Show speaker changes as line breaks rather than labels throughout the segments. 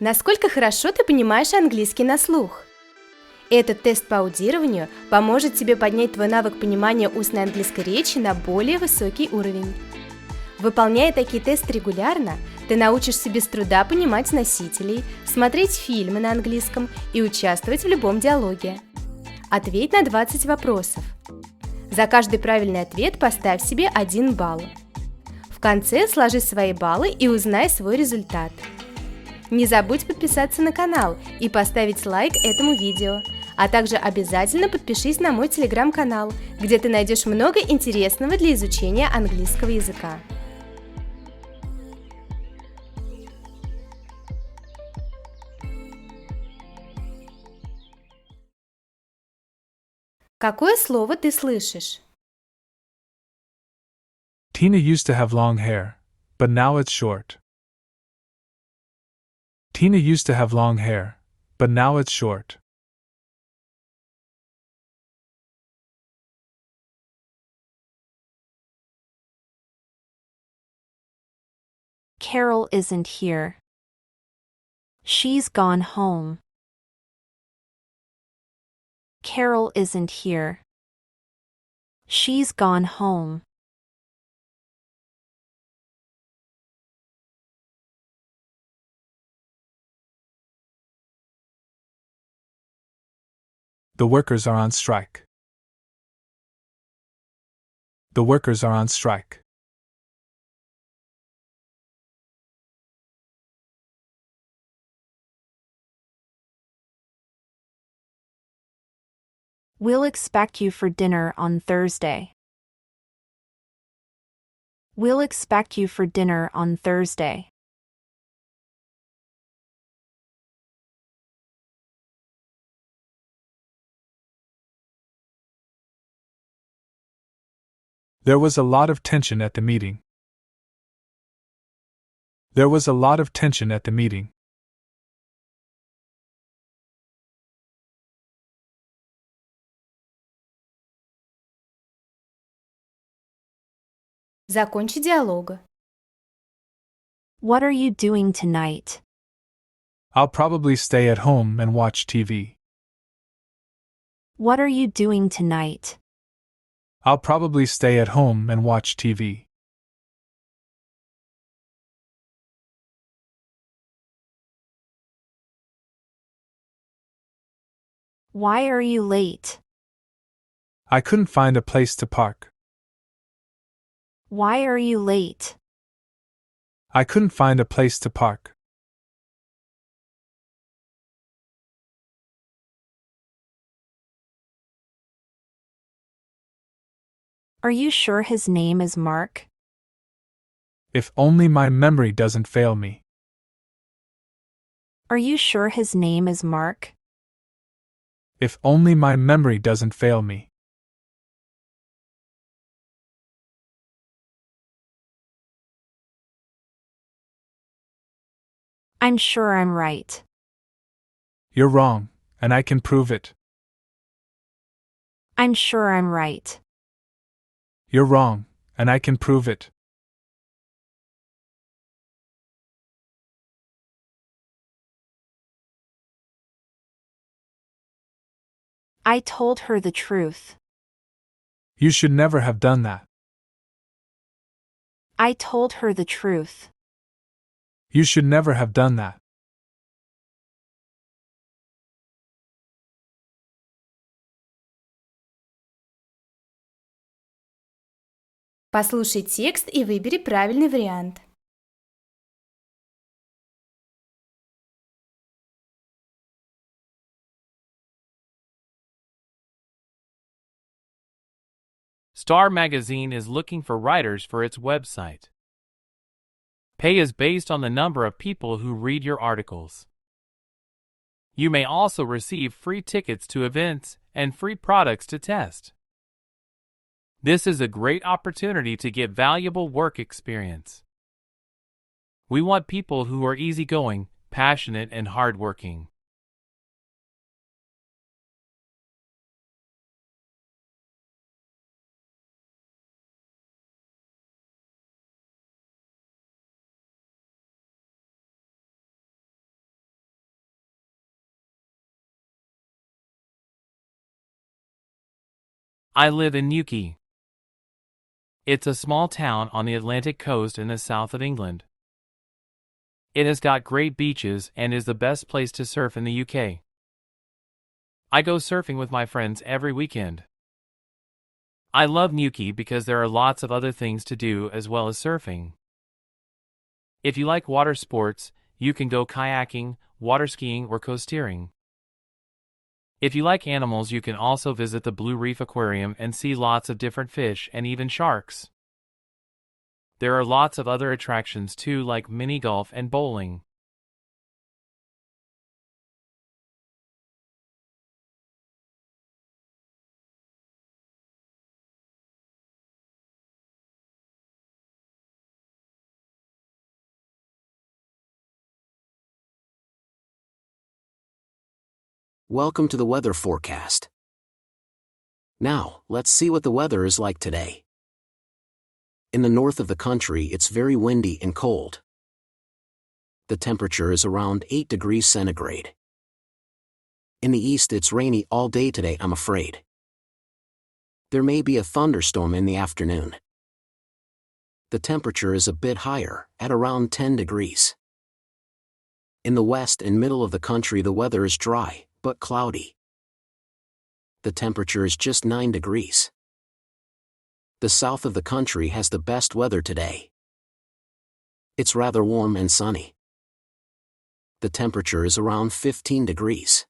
Насколько хорошо ты понимаешь английский на слух? Этот тест по аудированию поможет тебе поднять твой навык понимания устной английской речи на более высокий уровень. Выполняя такие тесты регулярно, ты научишься без труда понимать носителей, смотреть фильмы на английском и участвовать в любом диалоге. Ответь на 20 вопросов. За каждый правильный ответ поставь себе 1 балл. В конце сложи свои баллы и узнай свой результат. Не забудь подписаться на канал и поставить лайк этому видео, а также обязательно подпишись на мой телеграм-канал, где ты найдешь много интересного для изучения английского языка. Какое слово ты слышишь?
Tina used to have long hair, but now it's short. Tina used to have long hair, but now it's short.
Carol isn't here. She's gone home. Carol isn't here. She's gone home.
The workers are on strike. The workers are on strike.
We'll expect you for dinner on Thursday. We'll expect you for dinner on Thursday.
There was a lot of tension at the meeting. There was a lot of tension at the meeting.
Закончи диалога.
What are you doing tonight?
I'll probably stay at home and watch TV.
What are you doing tonight?
I'll probably stay at home and watch TV.
Why are you late?
I couldn't find a place to park.
Why are you late?
I couldn't find a place to park.
Are you sure his name is Mark?
If only my memory doesn't fail me.
Are you sure his name is Mark?
If only my memory doesn't fail me.
I'm sure I'm right.
You're wrong, and I can prove it.
I'm sure I'm right.
You're wrong, and I can prove it.
I told her the truth.
You should never have done that.
I told her the truth.
You should never have done that.
Послушай текст и выбери правильный вариант.
Star Magazine is looking for writers for its website. Pay is based on the number of people who read your articles. You may also receive free tickets to events and free products to test. This is a great opportunity to get valuable work experience. We want people who are easygoing, passionate, and hardworking. I live in Newquay. It's a small town on the Atlantic coast in the south of England. It has got great beaches and is the best place to surf in the UK. I go surfing with my friends every weekend. I love Newquay because there are lots of other things to do as well as surfing. If you like water sports, you can go kayaking, water skiing, or coasteering. If you like animals, you can also visit the Blue Reef Aquarium and see lots of different fish and even sharks. There are lots of other attractions too, like mini golf and bowling.
Welcome to the weather forecast. Now, let's see what the weather is like today. In the north of the country, it's very windy and cold. The temperature is around 8 degrees centigrade. In the east, it's rainy all day today, I'm afraid. There may be a thunderstorm in the afternoon. The temperature is a bit higher, at around 10 degrees. In the west and middle of the country, the weather is dry, but cloudy. The temperature is just 9 degrees. The south of the country has the best weather today. It's rather warm and sunny. The temperature is around 15 degrees.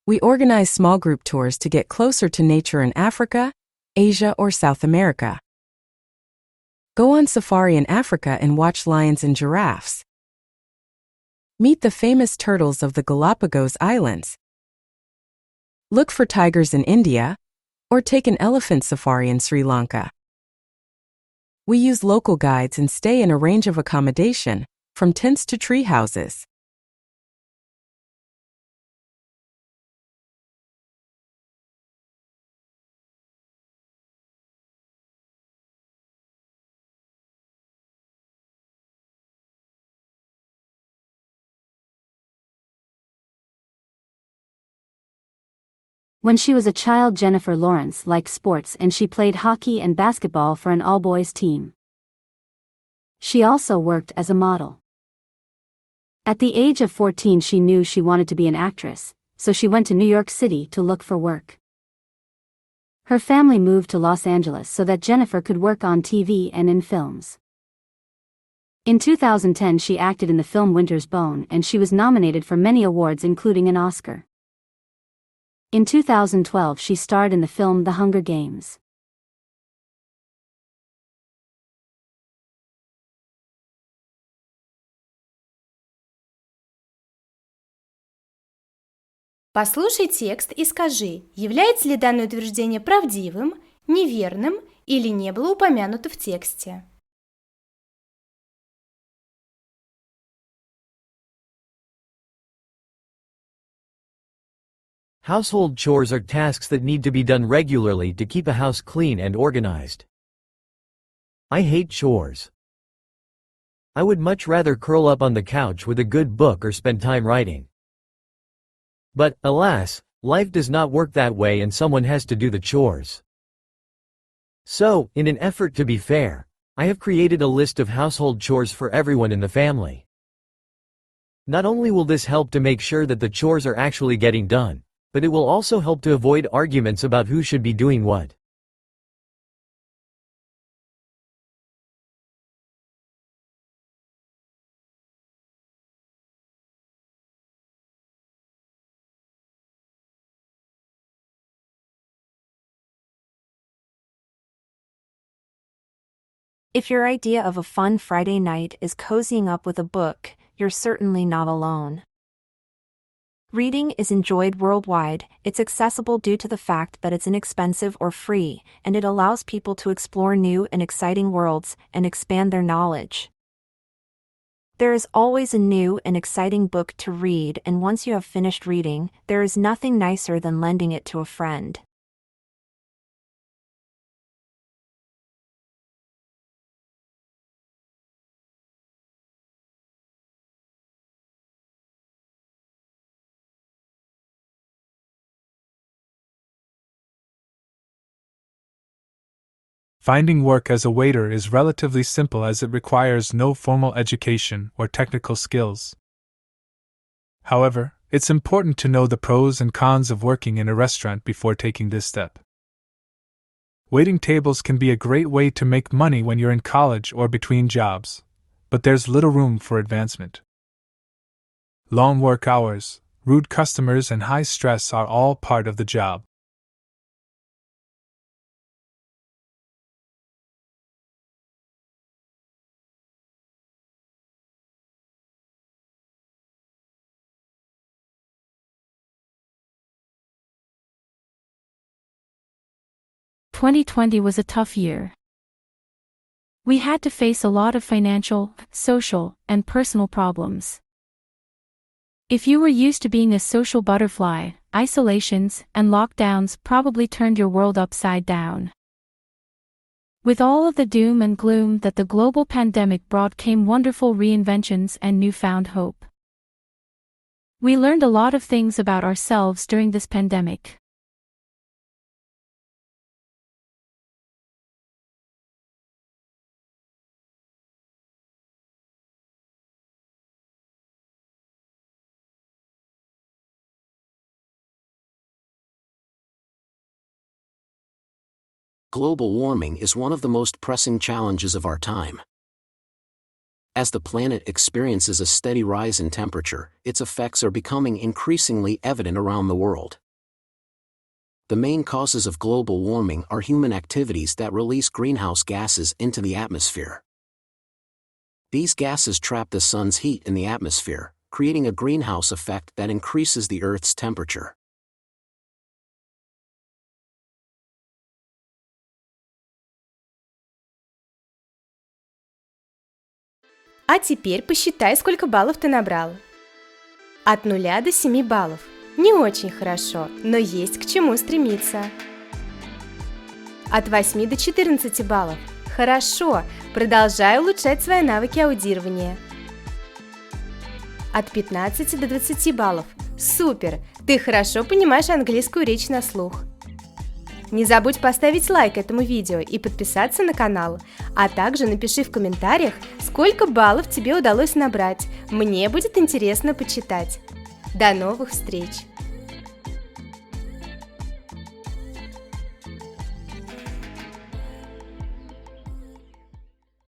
We organize small group tours to get closer to nature in Africa, Asia, or South America. Go on safari in Africa and watch lions and giraffes. Meet the famous turtles of the Galapagos Islands. Look for tigers in India, or take an elephant safari in Sri Lanka. We use local guides and stay in a range of accommodation, from tents to tree houses.
When she was a child, Jennifer Lawrence liked sports and she played hockey and basketball for an all-boys team. She also worked as a model. At the age of 14, she knew she wanted to be an actress, so she went to New York City to look for work. Her family moved to Los Angeles so that Jennifer could work on TV and in films. In 2010, she acted in the film Winter's Bone and she was nominated for many awards, including an Oscar. In 2012, she starred in the film The Hunger Games.
Послушай текст и скажи, является ли данное утверждение правдивым, неверным или не было упомянуто в тексте.
Household chores are tasks that need to be done regularly to keep a house clean and organized. I hate chores. I would much rather curl up on the couch with a good book or spend time writing. But, alas, life does not work that way and someone has to do the chores. So, in an effort to be fair, I have created a list of household chores for everyone in the family. Not only will this help to make sure that the chores are actually getting done, but it will also help to avoid arguments about who should be doing what.
If your idea of a fun Friday night is cozying up with a book, you're certainly not alone. Reading is enjoyed worldwide. It's accessible due to the fact that it's inexpensive or free, and it allows people to explore new and exciting worlds and expand their knowledge. There is always a new and exciting book to read, and once you have finished reading, there is nothing nicer than lending it to a friend.
Finding work as a waiter is relatively simple as it requires no formal education or technical skills. However, it's important to know the pros and cons of working in a restaurant before taking this step. Waiting tables can be a great way to make money when you're in college or between jobs, but there's little room for advancement. Long work hours, rude customers, and high stress are all part of the job.
"2020 was a tough year. We had to face a lot of financial, social, and personal problems. If you were used to being a social butterfly, isolations and lockdowns probably turned your world upside down. With all of the doom and gloom that the global pandemic brought came wonderful reinventions and newfound hope. We learned a lot of things about ourselves during this pandemic.
Global warming is one of the most pressing challenges of our time. As the planet experiences a steady rise in temperature, its effects are becoming increasingly evident around the world. The main causes of global warming are human activities that release greenhouse gases into the atmosphere. These gases trap the sun's heat in the atmosphere, creating a greenhouse effect that increases the Earth's temperature.
А теперь посчитай, сколько баллов ты набрал. От 0 до 7 баллов. Не очень хорошо, но есть к чему стремиться. От 8 до 14 баллов. Хорошо, продолжай улучшать свои навыки аудирования. От 15 до 20 баллов. Супер, ты хорошо понимаешь английскую речь на слух. Не забудь поставить лайк этому видео и подписаться на канал, а также напиши в комментариях, сколько баллов тебе удалось набрать. Мне будет интересно почитать. До новых встреч!